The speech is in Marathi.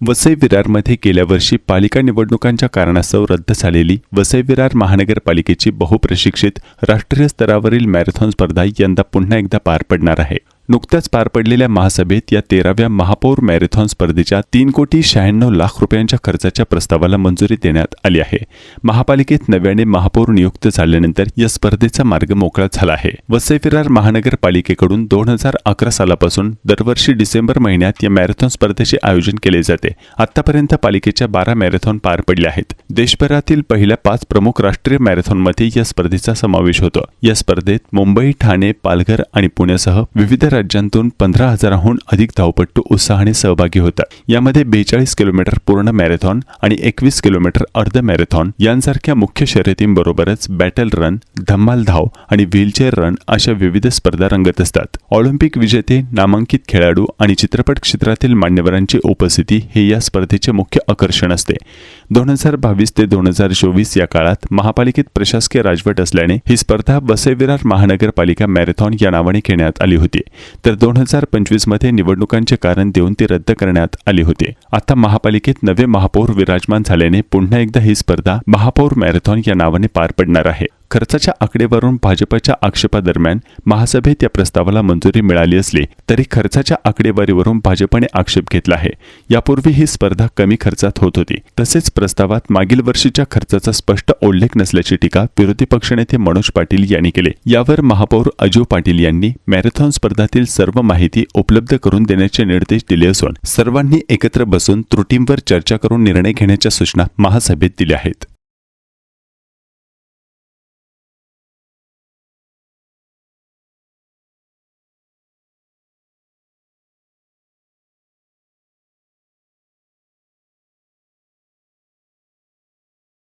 वसई विरारमध्ये गेल्या वर्षी पालिका निवडणुकांच्या कारणास्तव रद्द झालेली वसई विरार महानगरपालिकेची बहुप्रशिक्षित राष्ट्रीय स्तरावरील मॅरेथॉन स्पर्धा यंदा पुन्हा एकदा पार पडणार आहे। नुकत्याच पार पडलेल्या महासभेत या 13व्या महापौर मॅरेथॉन स्पर्धेच्या 3,96,00,000 रुपयांच्या खर्चाच्या प्रस्तावाला मंजुरी देण्यात आली आहे। महापालिकेत नव्याने महापौर नियुक्त झाल्यानंतर या स्पर्धेचा मार्ग मोकळा झाला आहे। वसई विरार महानगरपालिकेकडून 2011 सालापासून दरवर्षी डिसेंबर महिन्यात या मॅरेथॉन स्पर्धेचे आयोजन केले जाते। आतापर्यंत पालिकेच्या 12 मॅरेथॉन पार पडले आहेत। देशभरातील पहिल्या 5 प्रमुख राष्ट्रीय मॅरेथॉनमध्ये या स्पर्धेचा समावेश होतो। या स्पर्धेत मुंबई, ठाणे, पालघर आणि पुण्यासह विविध राज्यांतून 15,000हून अधिक धावपटू उत्साहाने सहभागी होतात। यामध्ये 42 किलोमीटर पूर्ण मॅरेथॉन आणि 21 किलोमीटर अर्ध मॅरेथॉन यांसारख्या मुख्य शर्यतींबरोबरच बॅटल रन, धम्माल धाव आणि व्हीलचेअर रन अशा विविध स्पर्धा रंगत असतात। ऑलिम्पिक विजेते, नामांकित खेळाडू आणि चित्रपट क्षेत्रातील मान्यवरांची उपस्थिती हे या स्पर्धेचे मुख्य आकर्षण असते। 2022 ते 2024 या काळात महापालिकेत प्रशासकीय राजवट असल्याने ही स्पर्धा वसई विरार महानगरपालिका मॅरेथॉन या नावाने घेण्यात आली होती। तर 2025 मध्ये निवडणुकांचे कारण देऊन ती रद्द करण्यात आली होती। आता महापालिकेत नवे महापौर विराजमान झाल्याने पुन्हा एकदा ही स्पर्धा महापौर मॅरेथॉन या नावाने पार पडणार आहे। खर्चाच्या आकडेवारून भाजपच्या आक्षेपादरम्यान महासभेत या प्रस्तावाला मंजुरी मिळाली असली तरी खर्चाच्या आकडेवारीवरून भाजपने आक्षेप घेतला आहे। यापूर्वी ही स्पर्धा कमी खर्चात होत होती। तसेच प्रस्तावात मागील वर्षीच्या खर्चाचा स्पष्ट उल्लेख नसल्याची टीका विरोधी पक्षनेते मनोज पाटील यांनी केली। यावर महापौर अजू पाटील यांनी मॅरेथॉन स्पर्धातील सर्व माहिती उपलब्ध करून देण्याचे निर्देश दिले असून सर्वांनी एकत्र बसून त्रुटींवर चर्चा करून निर्णय घेण्याच्या सूचना महासभेत दिल्या आहेत।